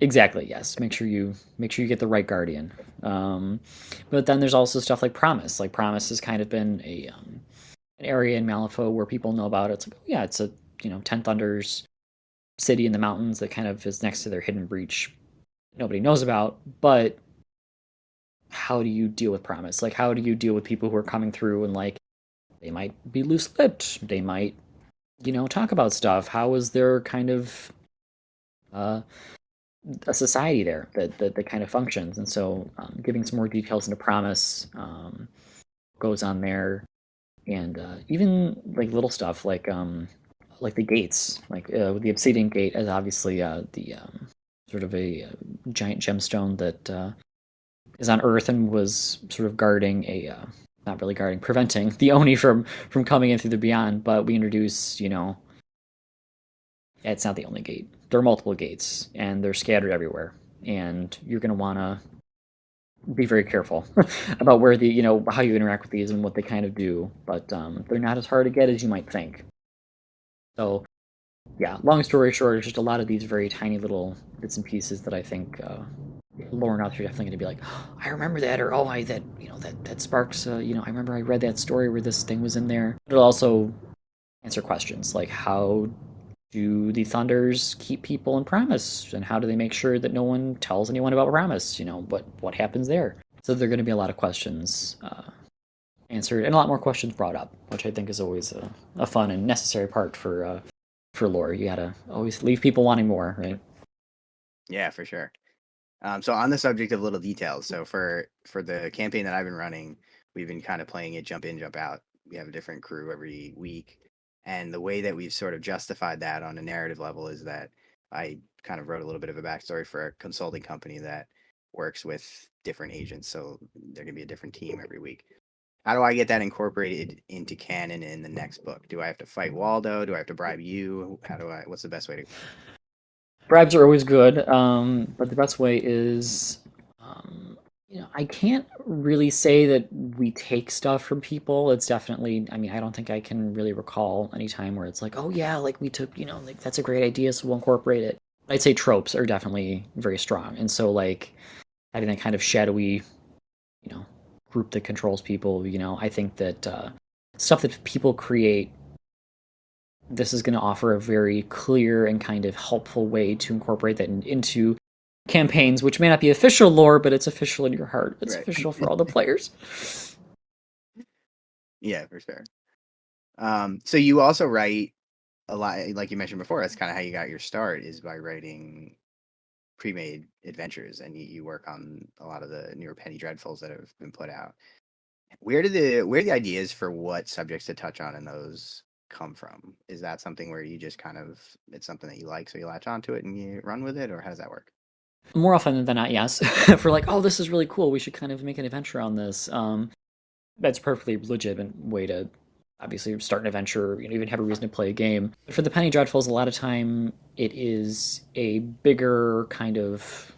Exactly, yes. Make sure you get the right guardian. But then there's also stuff like Promise. Like Promise has kind of been an area in Malifaux where people know about it. It's like, oh yeah, it's a Ten Thunders city in the mountains that kind of is next to their hidden breach. Nobody knows about, but how do you deal with Promise? Like, how do you deal with people who are coming through and like they might be loose-lipped, they might talk about stuff? How is there kind of a society there that kind of functions? And so giving some more details into Promise goes on there, and even like little stuff like the gates, like the Obsidian Gate is obviously the sort of a giant gemstone that is on Earth and was sort of guarding not really guarding, preventing the Oni from coming in through the Beyond. But we introduce, it's not the only gate. There are multiple gates, and they're scattered everywhere. And you're going to want to be very careful about where how you interact with these and what they kind of do. But they're not as hard to get as you might think. So, yeah, long story short, there's just a lot of these very tiny little bits and pieces that I think lore nuts are definitely going to be like, oh, I remember that, or oh, that sparks. I remember I read that story where this thing was in there. It'll also answer questions like how do the Thunders keep people in Promise, and how do they make sure that no one tells anyone about Promise? What happens there? So there are going to be a lot of questions answered, and a lot more questions brought up, which I think is always a fun and necessary part for lore. You gotta always leave people wanting more, right? Yeah, for sure. So on the subject of little details, so for the campaign that I've been running, we've been kind of playing it jump in, jump out. We have a different crew every week. And the way that we've sort of justified that on a narrative level is that I kind of wrote a little bit of a backstory for a consulting company that works with different agents. So there can be a different team every week. How do I get that incorporated into canon in the next book? Do I have to fight Waldo? Do I have to bribe you? What's the best way to? Bribes are always good, but the best way is, I can't really say that we take stuff from people. It's definitely, I don't think I can really recall any time where it's like, oh yeah, like we took, like that's a great idea, so we'll incorporate it. I'd say tropes are definitely very strong, and so like having that kind of shadowy, group that controls people. I think that stuff that people create, this is going to offer a very clear and kind of helpful way to incorporate that into campaigns, which may not be official lore, but it's official in your heart. It's Right. official for all the players. Yeah, for sure. So you also write a lot, like you mentioned before. That's kind of how you got your start, is by writing pre-made adventures, and you work on a lot of the newer Penny Dreadfuls that have been put out. Where do the ideas for what subjects to touch on in those come from? Is that something where you just kind of, it's something that you like, so you latch onto it and you run with it, or how does that work? More often than not, yes. If we're like, oh, this is really cool, we should kind of make an adventure on this. That's a perfectly legitimate way to obviously start an adventure, even have a reason to play a game. But for the Penny Dreadfuls, a lot of time it is a bigger kind of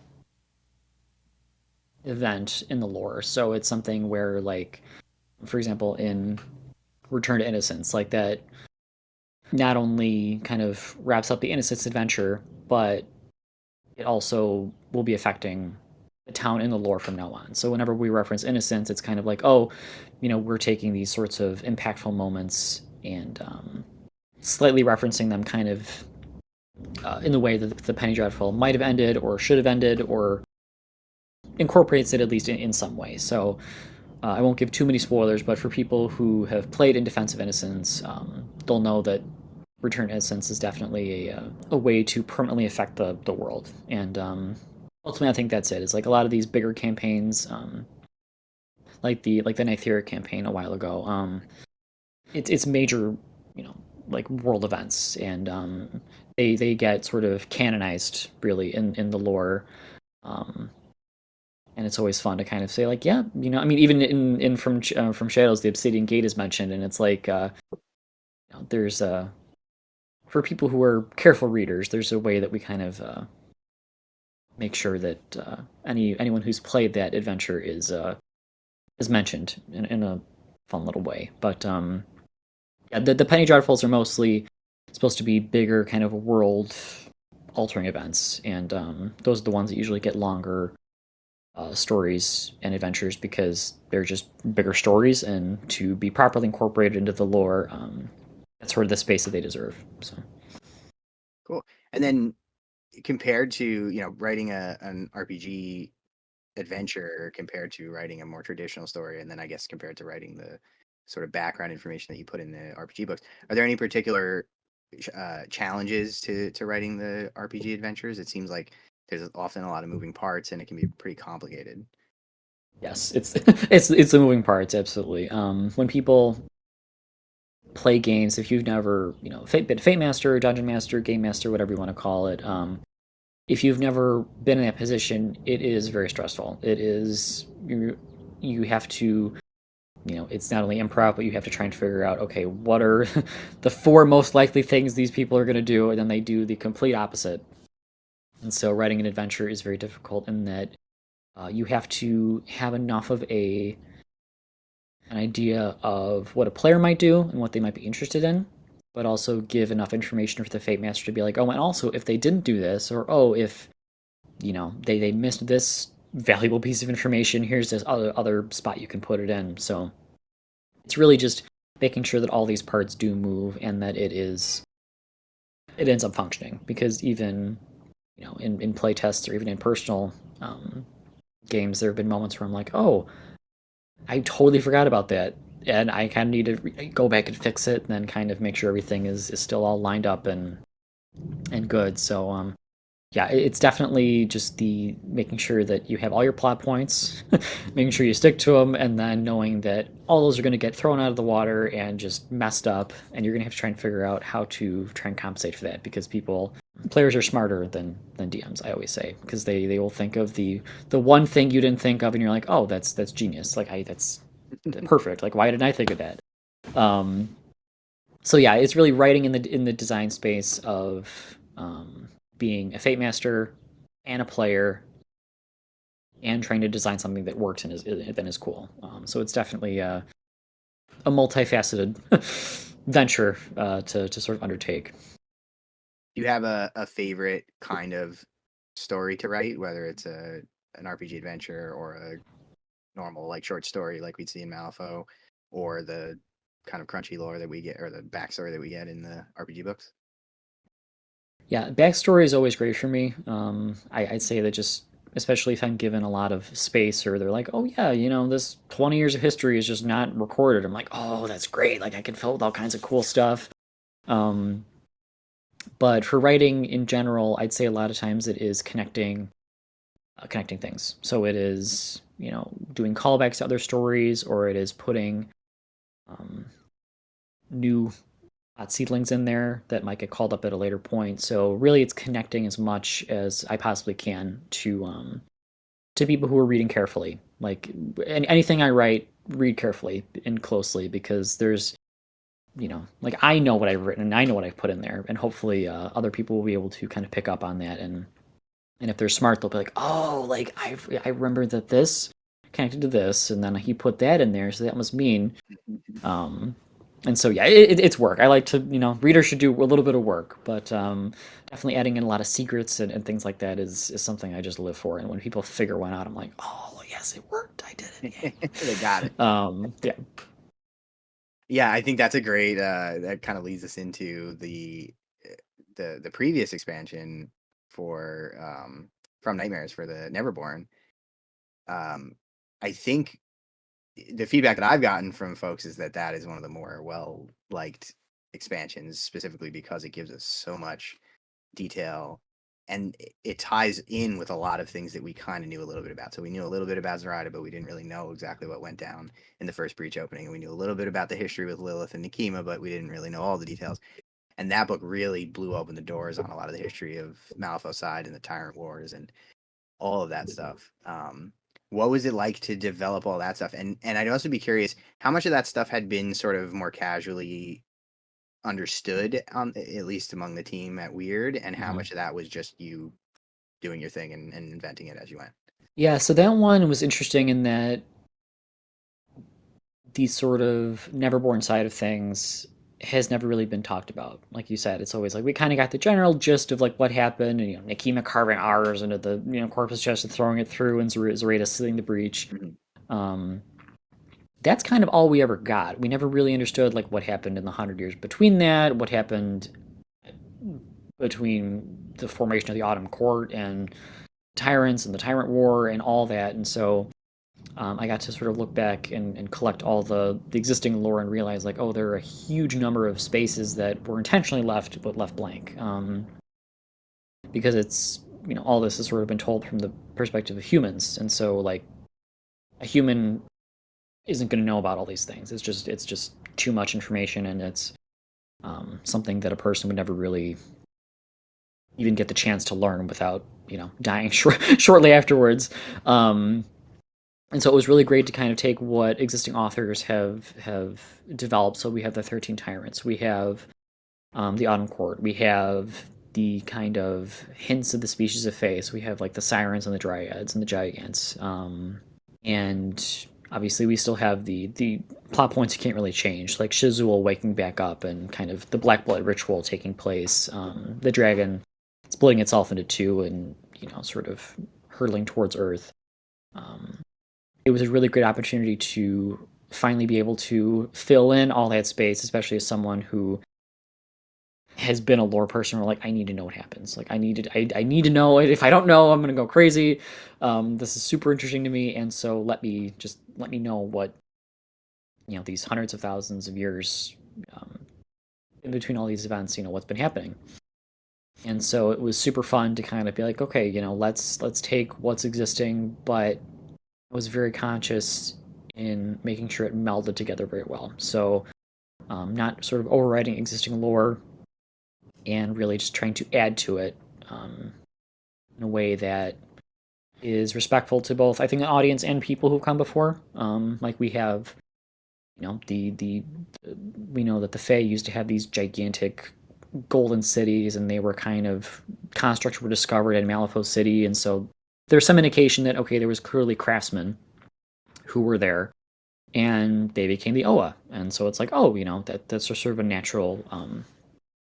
event in the lore. So it's something where, like, for example, in Return to Innocence, like that not only kind of wraps up the Innocence adventure, but it also will be affecting the town in the lore from now on. So whenever we reference Innocence, it's kind of like, oh, we're taking these sorts of impactful moments and slightly referencing them kind of in the way that the Penny Dreadful might have ended or should have ended, or incorporates it at least in some way. So I won't give too many spoilers, but for people who have played In Defense of Innocence, they'll know that Return to Innocence is definitely a way to permanently affect the world. And ultimately, I think that's it. It's like a lot of these bigger campaigns, like the Nythera campaign a while ago. It's major, like world events, and they get sort of canonized really in the lore. And it's always fun to kind of say like, yeah, even in from Shadows, the Obsidian Gate is mentioned, and it's like there's for people who are careful readers, there's a way that we kind of make sure that anyone who's played that adventure is mentioned in a fun little way. But yeah, the Penny Dreadfuls are mostly supposed to be bigger, kind of world altering events, and those are the ones that usually get longer stories and adventures because they're just bigger stories, and to be properly incorporated into the lore, that's sort of the space that they deserve. So Cool. And then compared to writing an RPG adventure, compared to writing a more traditional story, and then I guess compared to writing the sort of background information that you put in the RPG books, are there any particular challenges to writing the RPG adventures? It seems like there's often a lot of moving parts, and it can be pretty complicated. yes, it's it's the moving parts, absolutely. When people play games, if you've never been Fate Master, Dungeon Master, Game Master, whatever you want to call it, if you've never been in that position, it is very stressful. It is you have to, it's not only improv, but you have to try and figure out, okay, what are the four most likely things these people are going to do, and then they do the complete opposite. And so writing an adventure is very difficult in that you have to have enough of an idea of what a player might do and what they might be interested in, but also give enough information for the Fate Master to be like, oh, and also if they didn't do this, or oh, if they missed this valuable piece of information, here's this other spot you can put it in. So it's really just making sure that all these parts do move and that it ends up functioning. Because even in play tests or even in personal games, there have been moments where I'm like, oh, I totally forgot about that, and I kind of need to go back and fix it, and then kind of make sure everything is still all lined up and good. So yeah, it's definitely just the making sure that you have all your plot points, making sure you stick to them, and then knowing that all those are going to get thrown out of the water and just messed up, and you're going to have to try and figure out how to try and compensate for that, because players are smarter than DMs, I always say, because they will think of the one thing you didn't think of, and you're like, oh, that's genius, like that's perfect, like why didn't I think of that? So yeah, it's really writing in the design space of being a Fate Master and a player, and trying to design something that works and is cool. So it's definitely a multifaceted venture to sort of undertake. Do you have a favorite kind of story to write, whether it's an RPG adventure or a normal like short story like we'd see in Malifaux, or the kind of crunchy lore that we get, or the backstory that we get in the RPG books? Yeah, backstory is always great for me. I'd say that, just especially if I'm given a lot of space, or they're like, oh yeah, this 20 years of history is just not recorded. I'm like, oh, that's great. Like I can fill with all kinds of cool stuff. But for writing in general, I'd say a lot of times it is connecting things. So it is, doing callbacks to other stories, or it is putting new seedlings in there that might get called up at a later point. So really, it's connecting as much as I possibly can to people who are reading carefully. Like anything I write, read carefully and closely, because there's, like I know what I've written and I know what I've put in there, and hopefully other people will be able to kind of pick up on that, and if they're smart, they'll be like, oh, like I remember that this connected to this, and then he put that in there, so that must mean. And so yeah, it's work. I like to, readers should do a little bit of work, but definitely adding in a lot of secrets and things like that is something I just live for. And when people figure one out, I'm like, oh yes, it worked. I did it. They got it. Yeah. Yeah, I think that's a great. That kind of leads us into the previous expansion for From Nightmares for the Neverborn. I think the feedback that I've gotten from folks is that is one of the more well liked expansions, specifically because it gives us so much detail, and it ties in with a lot of things that we kind of knew a little bit about. So we knew a little bit about Zoraida, but we didn't really know exactly what went down in the first Breach opening. And we knew a little bit about the history with Lilith and Nekima, but we didn't really know all the details. And that book really blew open the doors on a lot of the history of Malifaux side and the Tyrant Wars and all of that stuff. What was it like to develop all that stuff? And I'd also be curious how much of that stuff had been sort of more casually understood, at least among the team at Wyrd, and how much of that was just you doing your thing and inventing it as you went. Yeah, so that one was interesting in that the sort of Neverborn side of things has never really been talked about. Like you said, it's always like we kind of got the general gist of like what happened, and Nekima carving R's into the corpus chest and throwing it through, and Zoraida sealing the breach. That's kind of all we ever got. We never really understood like what happened in the 100 years between that, what happened between the formation of the Autumn Court and Tyrants and the Tyrant War and all that. And so I got to sort of look back and collect all the existing lore and realize like, oh, there are a huge number of spaces that were intentionally left blank, because it's all this has sort of been told from the perspective of humans, and so like a human isn't going to know about all these things. It's just too much information, and it's something that a person would never really even get the chance to learn without dying shortly afterwards. And so it was really great to kind of take what existing authors have developed. So we have the 13 Tyrants, we have the Autumn Court, we have the kind of hints of the species of Fae. So we have like the Sirens and the Dryads and the Gigants, and obviously we still have the plot points you can't really change, like Shizul waking back up and kind of the Black Blood ritual taking place, the dragon splitting itself into two and sort of hurtling towards Earth. It was a really great opportunity to finally be able to fill in all that space, especially as someone who has been a lore person. Where like, I need to know what happens. Like I need to know. If I don't know, I'm gonna go crazy. This is super interesting to me, and so let me know what these hundreds of thousands of years in between all these events, what's been happening. And so it was super fun to kind of be like, okay, let's take what's existing, but I was very conscious in making sure it melded together very well. So not sort of overriding existing lore and really just trying to add to it in a way that is respectful to both, I think, the audience and people who've come before. Like we have, we know that the Fae used to have these gigantic golden cities, and they were kind of constructs were discovered in Malifaux City, and so there's some indication that okay, there was clearly craftsmen who were there, and they became the Oa, and so it's like, oh, that's sort of a natural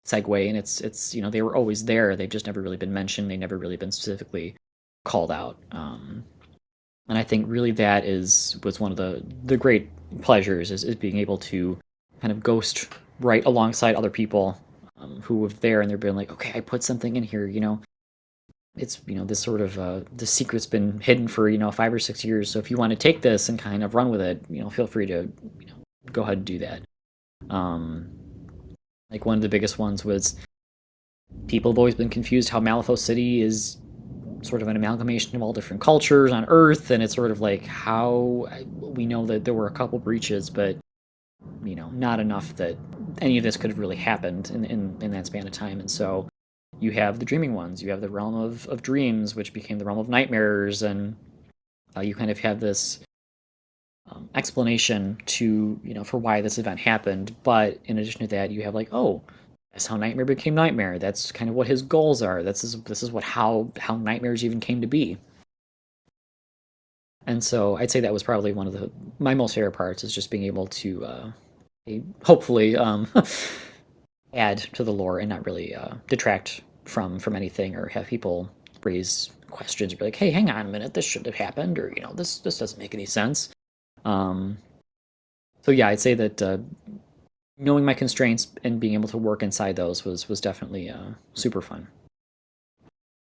segue, and it's they were always there. They've just never really been mentioned. They never really been specifically called out. And I think really that was one of the great pleasures is being able to kind of ghost right alongside other people who were there, and they're being like, okay, I put something in here, it's this sort of the secret's been hidden for 5 or 6 years. So if you want to take this and kind of run with it, feel free to go ahead and do that. Like one of the biggest ones was people have always been confused how Malifaux City is sort of an amalgamation of all different cultures on Earth, and it's sort of like how we know that there were a couple breaches, but not enough that any of this could have really happened in that span of time. And so you have the dreaming ones, you have the realm of dreams, which became the realm of nightmares, and you kind of have this explanation to for why this event happened. But in addition to that, you have like, oh, that's how Nightmare became Nightmare. That's kind of what his goals are. This is what how nightmares even came to be. And so I'd say that was probably one of my most favorite parts, is just being able to hopefully add to the lore and not really detract from anything, or have people raise questions or be like, hey, hang on a minute, this shouldn't have happened, or this doesn't make any sense. So yeah, I'd say that knowing my constraints and being able to work inside those was definitely super fun.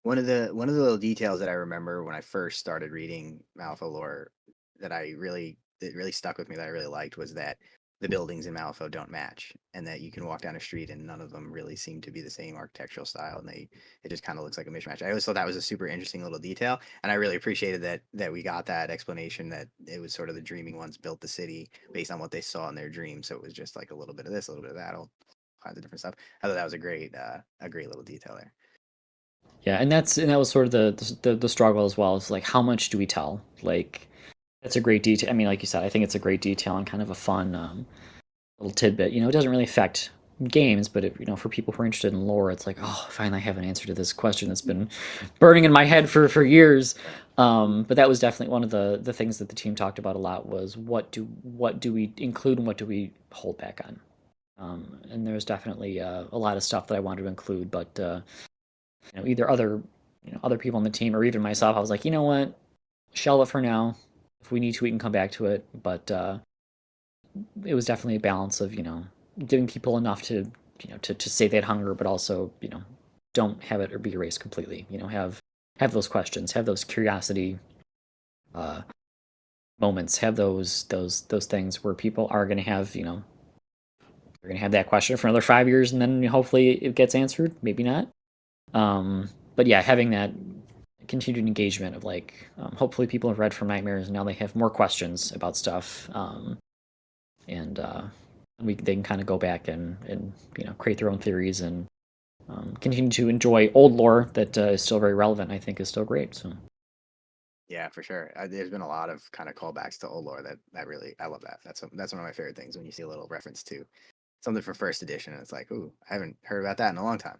One of the little details that I remember when I first started reading Malifaux lore that really stuck with me, that I really liked, was that the buildings in Malifaux don't match, and that you can walk down a street and none of them really seem to be the same architectural style, and it just kind of looks like a mishmash. I always thought that was a super interesting little detail, and I really appreciated that we got that explanation, that it was sort of the dreaming ones built the city based on what they saw in their dreams. So it was just like a little bit of this, a little bit of that, all kinds of different stuff. I thought that was a great little detail there. Yeah, and that was sort of the struggle as well. Is like, how much do we tell? Like, that's a great detail. I mean, like you said, I think it's a great detail and kind of a fun little tidbit. It doesn't really affect games, but for people who are interested in lore, it's like, oh, finally I have an answer to this question that's been burning in my head for years. But that was definitely one of the things that the team talked about a lot, was what do we include and what do we hold back on. And there's definitely a lot of stuff that I wanted to include, but either other people on the team or even myself, I was like, you know what, shelve it for now. If we need to, we can come back to it. But it was definitely a balance of giving people enough to to say they had hunger, but also don't have it or be erased completely. Have those questions, have those curiosity moments, have those things where people are going to have they're going to have that question for another 5 years, and then hopefully it gets answered. Maybe not. But yeah, having that continued engagement of like, hopefully people have read from Nightmares and now they have more questions about stuff, and they can kind of go back and create their own theories and continue to enjoy old lore that is still very relevant. I think is still great. So Yeah, for sure. There's been a lot of kind of callbacks to old lore that really I love that. That's one of my favorite things when you see a little reference to something for first edition and it's like, ooh, I haven't heard about that in a long time.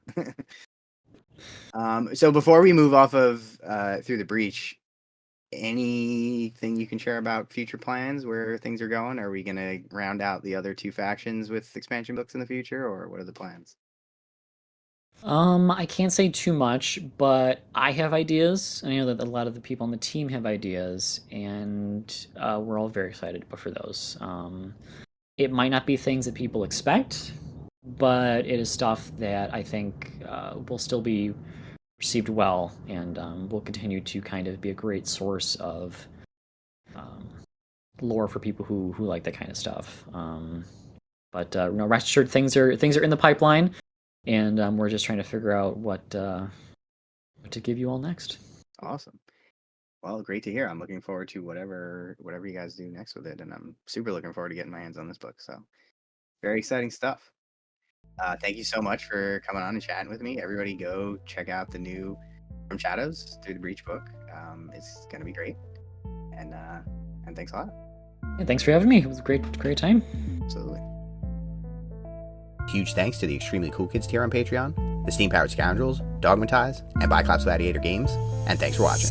So before we move off of Through the Breach, anything you can share about future plans, where things are going? Are we gonna round out the other two factions with expansion books in the future, or what are the plans? I can't say too much, but I have ideas. I know that a lot of the people on the team have ideas, and we're all very excited for those. It might not be things that people expect, but it is stuff that I think will still be received well, and will continue to kind of be a great source of um, lore for people who like that kind of stuff. But no, rest assured, things are in the pipeline, and we're just trying to figure out what to give you all next. Awesome. Well, great to hear. I'm looking forward to whatever you guys do next with it, and I'm super looking forward to getting my hands on this book. So very exciting stuff. Thank you so much for coming on and chatting with me. Everybody, go check out the new From Shadows Through the Breach book. It's gonna be great, and thanks a lot. Yeah, thanks for having me. It was a great time. Absolutely. Huge thanks to the extremely cool kids tier on Patreon, the Steam Powered Scoundrels, Dogmatize, and Biclops Gladiator Games, and thanks for watching.